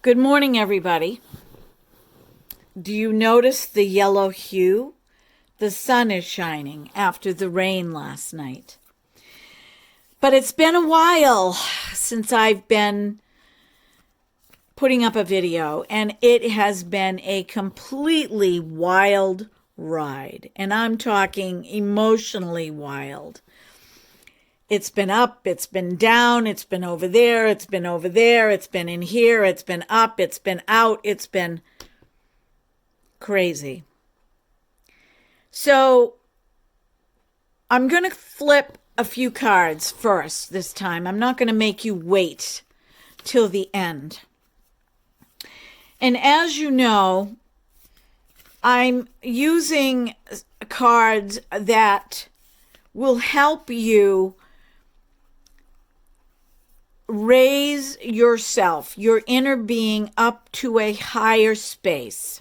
Good morning, everybody. Do you notice the yellow hue? The sun is shining after the rain last night. But it's been a while since I've been putting up a video, and it has been a completely wild ride. And I'm talking emotionally wild. It's been up, it's been down, it's been over there, it's been over there, it's been in here, it's been up, it's been out, it's been crazy. So I'm going to flip a few cards first this time. I'm not going to make you wait till the end. And as you know, I'm using cards that will help you raise yourself, your inner being, up to a higher space.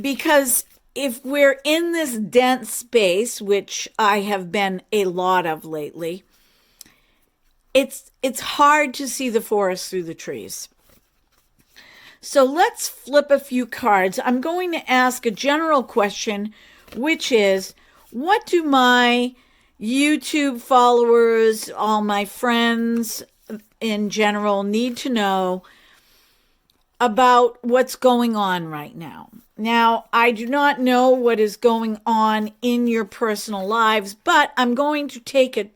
Because if we're in this dense space, which I have been a lot of lately, it's hard to see the forest through the trees. So let's flip a few cards. I'm going to ask a general question, which is, what do my YouTube followers, all my friends in general, need to know about what's going on right now? Now, I do not know what is going on in your personal lives, but I'm going to take a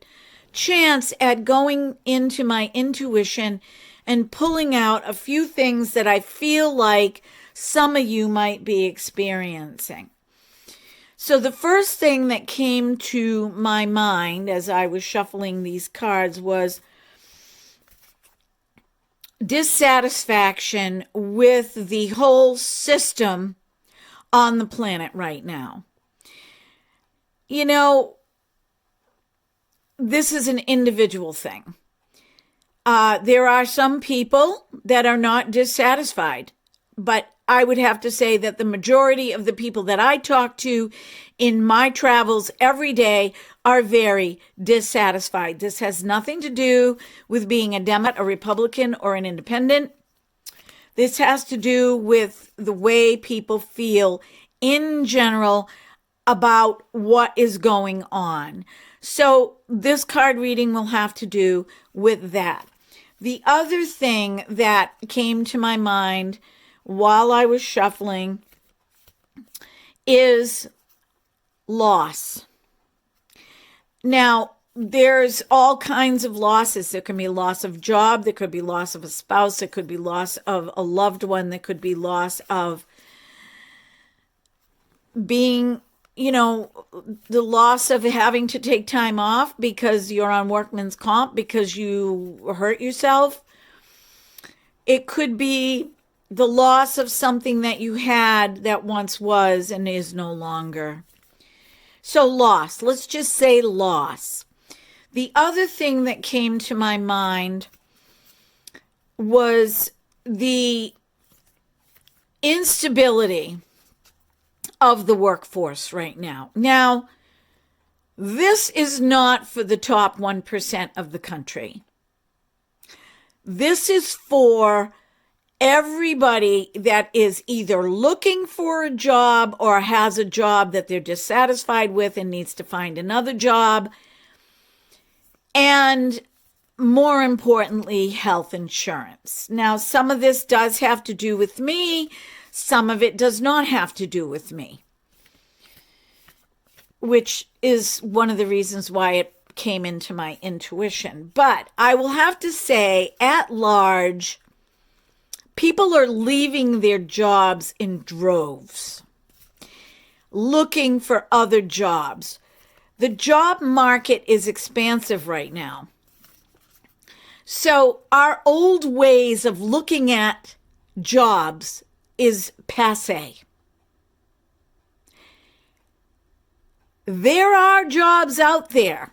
chance at going into my intuition and pulling out a few things that I feel like some of you might be experiencing. So the first thing that came to my mind as I was shuffling these cards was dissatisfaction with the whole system on the planet right now. You know, this is an individual thing. There are some people that are not dissatisfied, but I would have to say that the majority of the people that I talk to in my travels every day are very dissatisfied. This has nothing to do with being a Democrat, a Republican, or an independent. This has to do with the way people feel in general about what is going on. So this card reading will have to do with that. The other thing that came to my mind while I was shuffling is loss. Now, there's all kinds of losses. There can be loss of job, there could be loss of a spouse, there could be loss of a loved one, there could be loss of being, the loss of having to take time off because you're on workman's comp because you hurt yourself. It could be the loss of something that you had that once was and is no longer. So loss, let's just say loss. The other thing that came to my mind was the instability of the workforce right now. Now, this is not for the top 1% of the country. This is for everybody that is either looking for a job or has a job that they're dissatisfied with and needs to find another job. And more importantly, health insurance. Now, some of this does have to do with me. Some of it does not have to do with me, which is one of the reasons why it came into my intuition. But I will have to say, at large, people are leaving their jobs in droves, looking for other jobs. The job market is expansive right now. So our old ways of looking at jobs is passé. There are jobs out there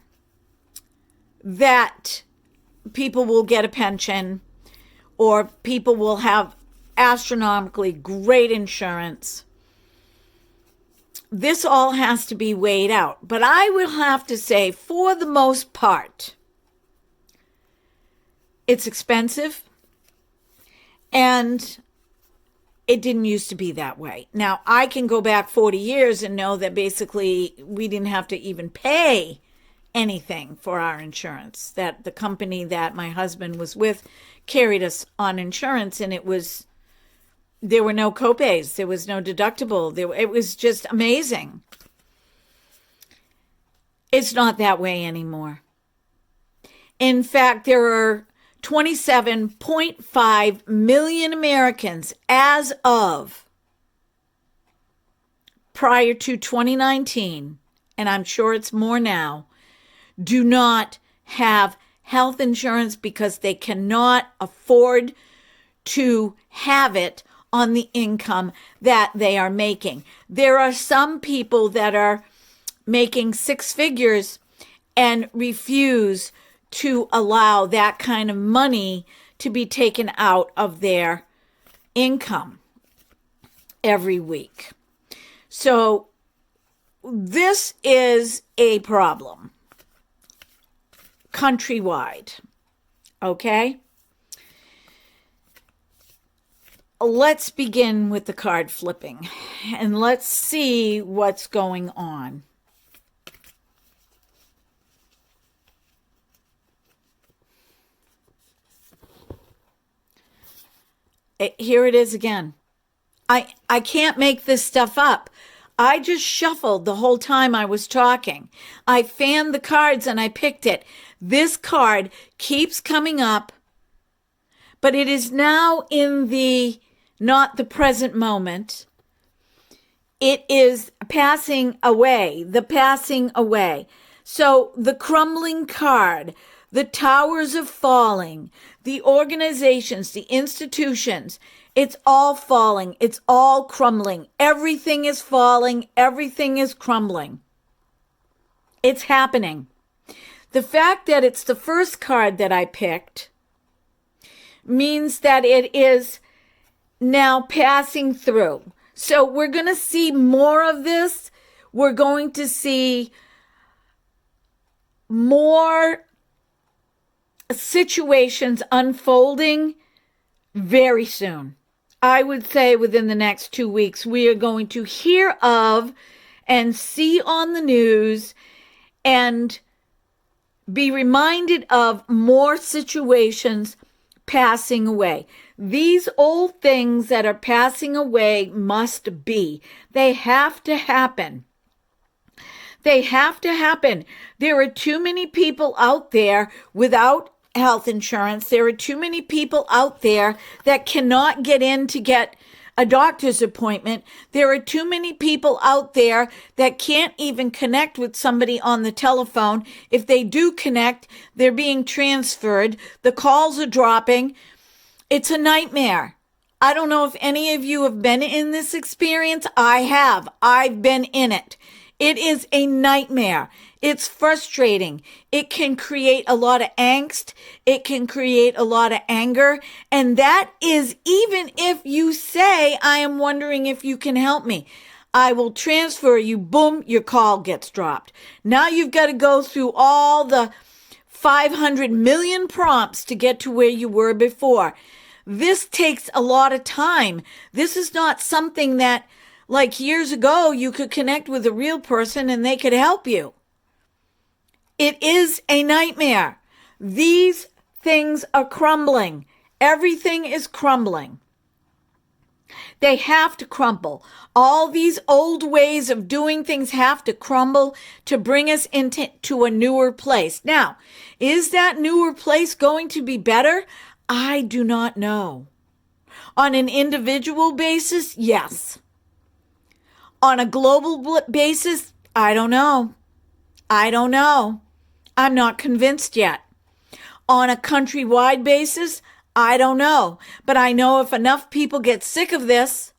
that people will get a pension, or people will have astronomically great insurance. This all has to be weighed out. But I will have to say, for the most part, it's expensive. And it didn't used to be that way. Now, I can go back 40 years and know that basically we didn't have to even pay anything for our insurance, that the company that my husband was with carried us on insurance, and there were no copays, there was no deductible, it was just amazing. It's not that way anymore. In fact, there are 27.5 million Americans as of prior to 2019, and I'm sure it's more now, do not have health insurance because they cannot afford to have it on the income that they are making. There are some people that are making six figures and refuse to allow that kind of money to be taken out of their income every week. So this is a problem countrywide. Okay? Let's begin with the card flipping and let's see what's going on. Here it is again. I can't make this stuff up. I just shuffled the whole time I was talking. I fanned the cards and I picked it. This card keeps coming up, but it is now in not the present moment. It is passing away, the passing away. So the crumbling card, the towers are falling, the organizations, the institutions, it's all falling. It's all crumbling. Everything is falling. Everything is crumbling. It's happening. The fact that it's the first card that I picked means that it is now passing through. So we're going to see more of this. We're going to see more situations unfolding very soon. I would say within the next 2 weeks, we are going to hear of and see on the news and be reminded of more situations passing away. These old things that are passing away must be. They have to happen. They have to happen. There are too many people out there without health insurance. There are too many people out there that cannot get in to get a doctor's appointment. There are too many people out there that can't even connect with somebody on the telephone. If they do connect, they're being transferred. The calls are dropping. It's a nightmare. I don't know if any of you have been in this experience. I have. I've been in it. It is a nightmare. It's frustrating. It can create a lot of angst. It can create a lot of anger. And that is even if you say, I am wondering if you can help me. I will transfer you. Boom, your call gets dropped. Now you've got to go through all the 500 million prompts to get to where you were before. This takes a lot of time. This is not something that, like years ago, you could connect with a real person and they could help you. It is a nightmare. These things are crumbling. Everything is crumbling. They have to crumble. All these old ways of doing things have to crumble to bring us into a newer place. Now, is that newer place going to be better? I do not know. On an individual basis, yes. On a global basis, I don't know. I don't know. I'm not convinced yet. On a countrywide basis, I don't know. But I know if enough people get sick of this,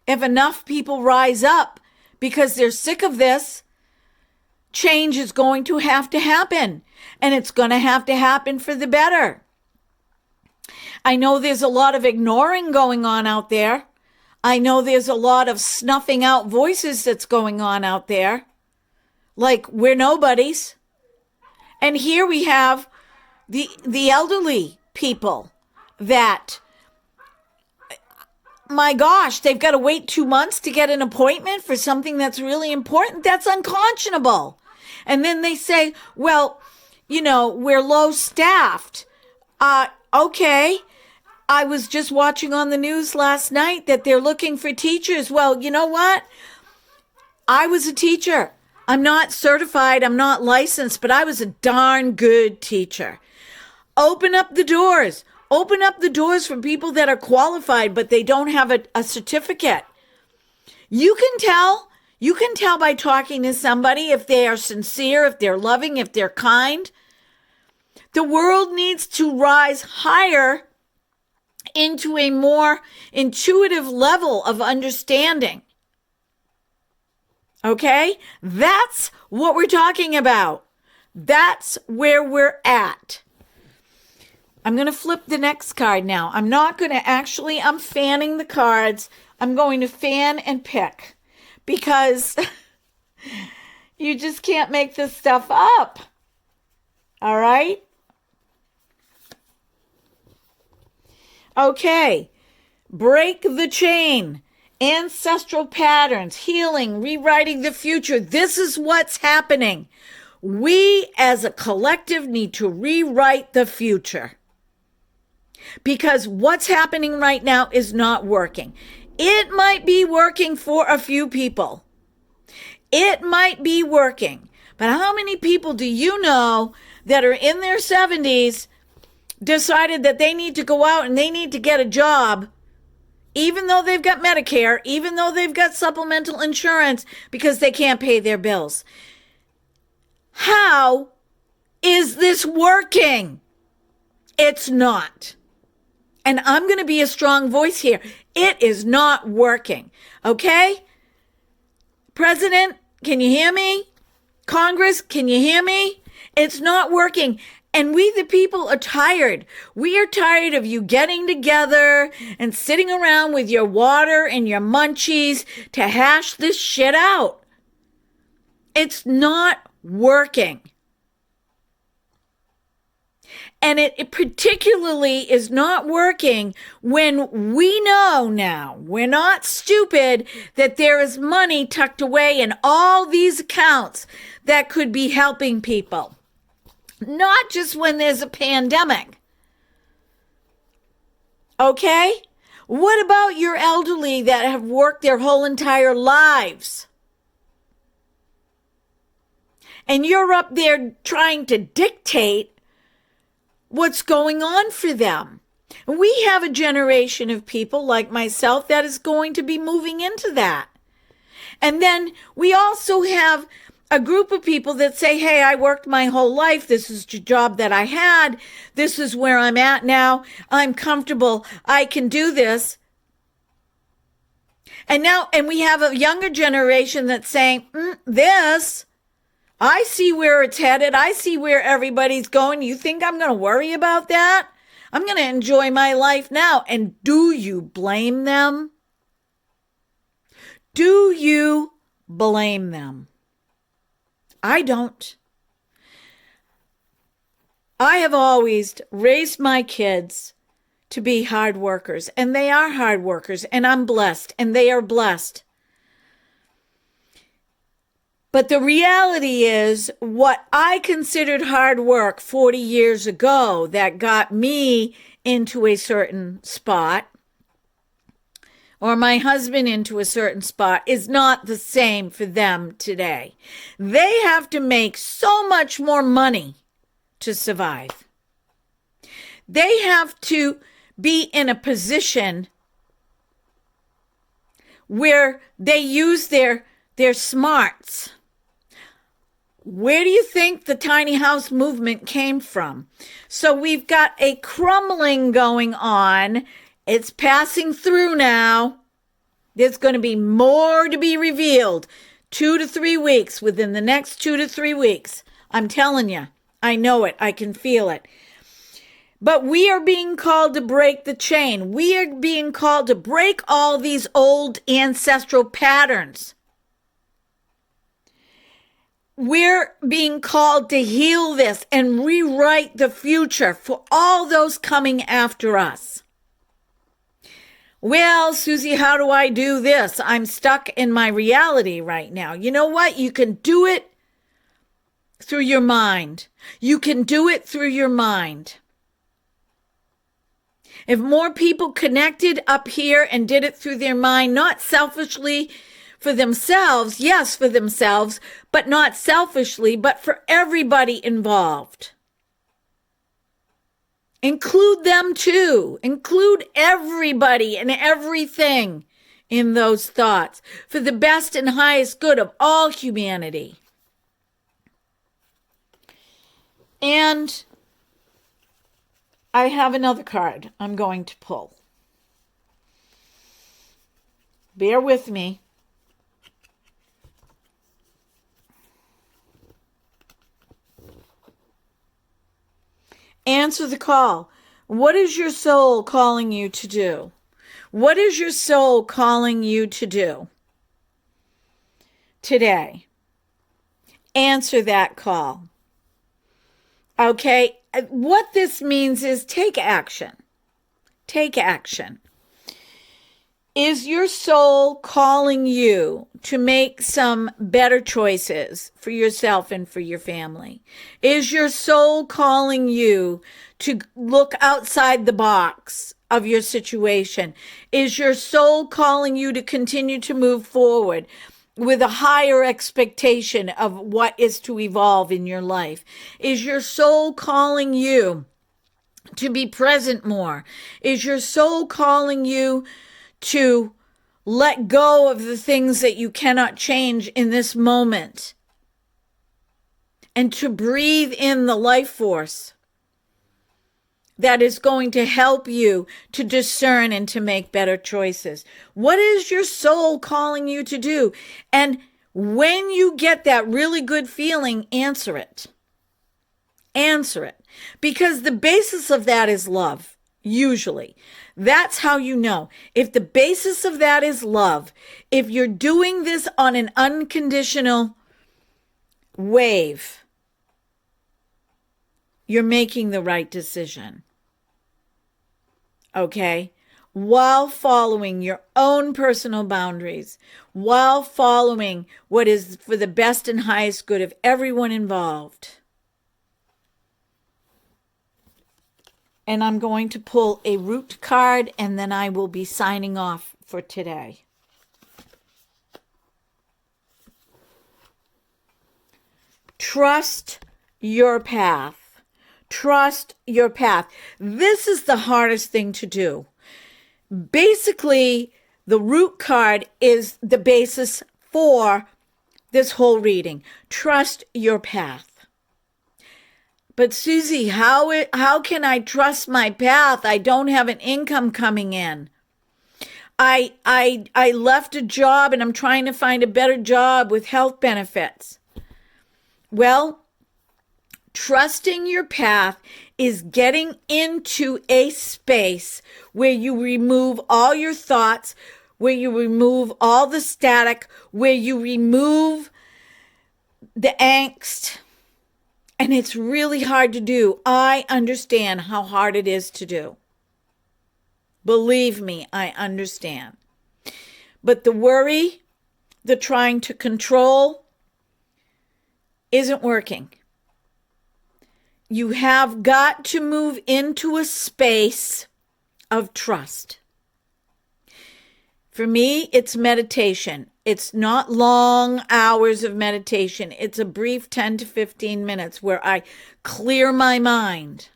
if enough people rise up because they're sick of this, change is going to happen. And it's going to happen for the better. I know there's a lot of ignoring going on out there. I know there's a lot of snuffing out voices that's going on out there. Like we're nobodies. And here we have the elderly people that my gosh, they've got to wait 2 months to get an appointment for something that's really important. That's unconscionable. And then they say, well, we're low staffed. Okay. I was just watching on the news last night that they're looking for teachers. Well, you know what? I was a teacher. I'm not certified. I'm not licensed, but I was a darn good teacher. Open up the doors. Open up the doors for people that are qualified, but they don't have a certificate. You can tell. You can tell by talking to somebody if they are sincere, if they're loving, if they're kind. The world needs to rise higher into a more intuitive level of understanding. Okay? That's what we're talking about. That's where we're at. I'm going to flip the next card now. I'm not going to I'm fanning the cards. I'm going to fan and pick because you just can't make this stuff up. All right? Okay. Break the chain. Ancestral patterns, healing, rewriting the future. This is what's happening. We as a collective need to rewrite the future. Because what's happening right now is not working. It might be working for a few people. It might be working. But how many people do you know that are in their 70s decided that they need to go out and they need to get a job, even though they've got Medicare, even though they've got supplemental insurance, because they can't pay their bills? How is this working? It's not. And I'm going to be a strong voice here. It is not working. Okay? President, can you hear me? Congress, can you hear me? It's not working. And we, the people, are tired. We are tired of you getting together and sitting around with your water and your munchies to hash this shit out. It's not working. And it particularly is not working when we know now, we're not stupid, that there is money tucked away in all these accounts that could be helping people. Not just when there's a pandemic. Okay? What about your elderly that have worked their whole entire lives? And you're up there trying to dictate what's going on for them. We have a generation of people like myself that is going to be moving into that. And then we also have a group of people that say, hey, I worked my whole life. This is the job that I had. This is where I'm at now. I'm comfortable. I can do this. And we have a younger generation that's saying, I see where it's headed. I see where everybody's going. You think I'm going to worry about that? I'm going to enjoy my life now. And do you blame them? Do you blame them? I don't. I have always raised my kids to be hard workers, and they are hard workers, and I'm blessed, and they are blessed. But the reality is, what I considered hard work 40 years ago that got me into a certain spot, or my husband into a certain spot, is not the same for them today. They have to make so much more money to survive. They have to be in a position where they use their smarts. Where do you think the tiny house movement came from? So we've got a crumbling going on. It's passing through now. There's going to be more to be revealed. 2 to 3 weeks, within the next 2 to 3 weeks. I'm telling you, I know it. I can feel it. But we are being called to break the chain. We are being called to break all these old ancestral patterns. We're being called to heal this and rewrite the future for all those coming after us. Well, Susie, how do I do this? I'm stuck in my reality right now. You know what? You can do it through your mind. You can do it through your mind. If more people connected up here and did it through their mind, not selfishly for themselves, yes, for themselves, but not selfishly, but for everybody involved. Include them too. Include everybody and everything in those thoughts for the best and highest good of all humanity. And I have another card I'm going to pull. Bear with me. Answer the call. What is your soul calling you to do? What is your soul calling you to do today? Answer that call. Okay, what this means is take action. Take action. Is your soul calling you to make some better choices for yourself and for your family? Is your soul calling you to look outside the box of your situation? Is your soul calling you to continue to move forward with a higher expectation of what is to evolve in your life? Is your soul calling you to be present more? Is your soul calling you to let go of the things that you cannot change in this moment and to breathe in the life force that is going to help you to discern and to make better choices? What is your soul calling you to do? And when you get that really good feeling, answer it. Answer it. Because the basis of that is love, usually. That's how you know. If the basis of that is love, if you're doing this on an unconditional wave, you're making the right decision. Okay? While following your own personal boundaries, while following what is for the best and highest good of everyone involved. And I'm going to pull a root card, and then I will be signing off for today. Trust your path. Trust your path. This is the hardest thing to do. Basically, the root card is the basis for this whole reading. Trust your path. But Susie, how can I trust my path? I don't have an income coming in. I left a job and I'm trying to find a better job with health benefits. Well, trusting your path is getting into a space where you remove all your thoughts, where you remove all the static, where you remove the angst. And it's really hard to do. I understand how hard it is to do. Believe me, I understand. But the worry, the trying to control, isn't working. You have got to move into a space of trust. For me, it's meditation. It's not long hours of meditation. It's a brief 10 to 15 minutes where I clear my mind.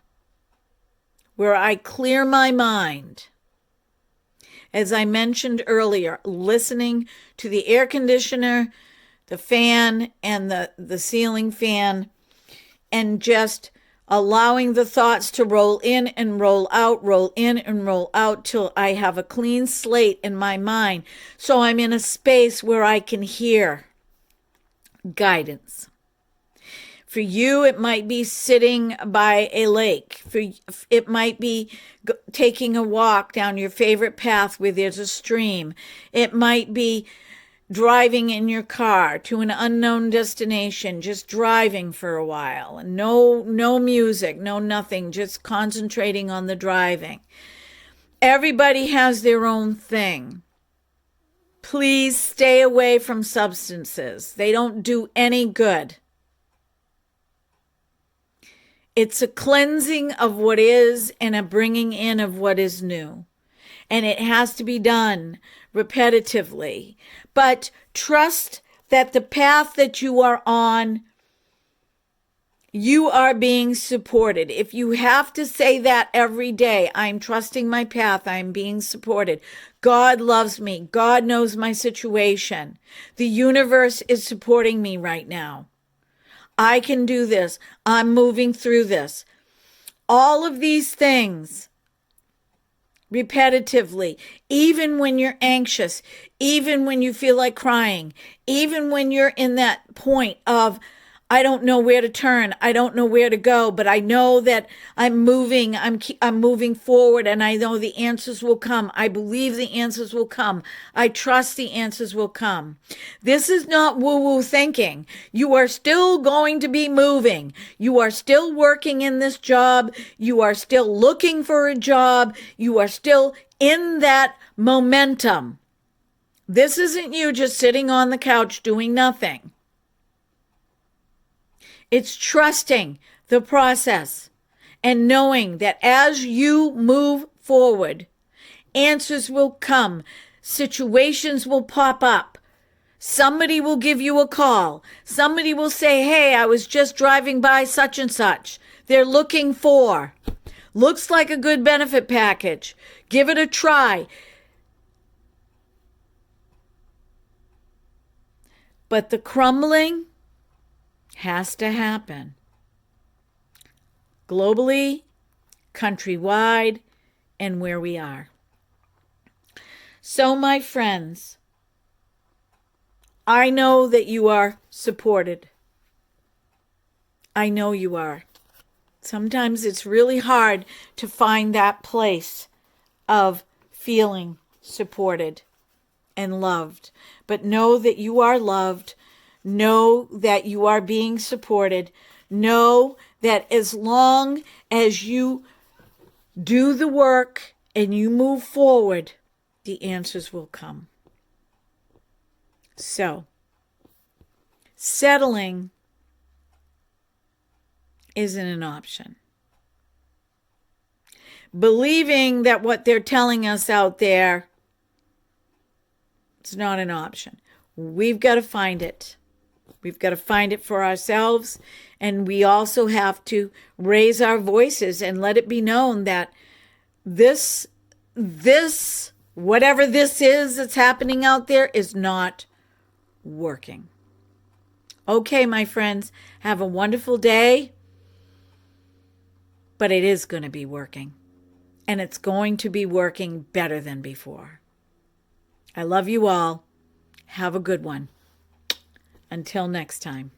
As I mentioned earlier, listening to the air conditioner, the fan, and the ceiling fan, and just allowing the thoughts to roll in and roll out till I have a clean slate in my mind. So I'm in a space where I can hear guidance. For you, it might be sitting by a lake. It might be taking a walk down your favorite path where there's a stream. It might be driving in your car to an unknown destination, just driving for a while, and no music, no nothing, just concentrating on the driving. Everybody has their own thing. Please stay away from substances. They don't do any good. It's a cleansing of what is and a bringing in of what is new. And it has to be done repetitively. But trust that the path that you are on, you are being supported. If you have to say that every day, I'm trusting my path, I'm being supported. God loves me. God knows my situation. The universe is supporting me right now. I can do this. I'm moving through this. All of these things repetitively, even when you're anxious, even when you feel like crying, even when you're in that point of, I don't know where to turn, I don't know where to go, but I know that I'm moving forward, and I know the answers will come. I believe the answers will come. I trust the answers will come. This is not woo-woo thinking. You are still going to be moving. You are still working in this job. You are still looking for a job. You are still in that momentum. This isn't you just sitting on the couch doing nothing. It's trusting the process and knowing that as you move forward, answers will come, situations will pop up. Somebody will give you a call. Somebody will say, hey, I was just driving by such and such. They're looking for. Looks like a good benefit package. Give it a try. But the crumbling has to happen. Globally, countrywide, and where we are. So, my friends, I know that you are supported. I know you are. Sometimes it's really hard to find that place of feeling supported and loved. But know that you are loved. Know that you are being supported. Know that as long as you do the work and you move forward, the answers will come. So, settling isn't an option. Believing that what they're telling us out there, it's not an option. We've got to find it. We've got to find it for ourselves, and we also have to raise our voices and let it be known that this, whatever this is that's happening out there, is not working. Okay, my friends, have a wonderful day, but it is going to be working, and it's going to be working better than before. I love you all. Have a good one. Until next time.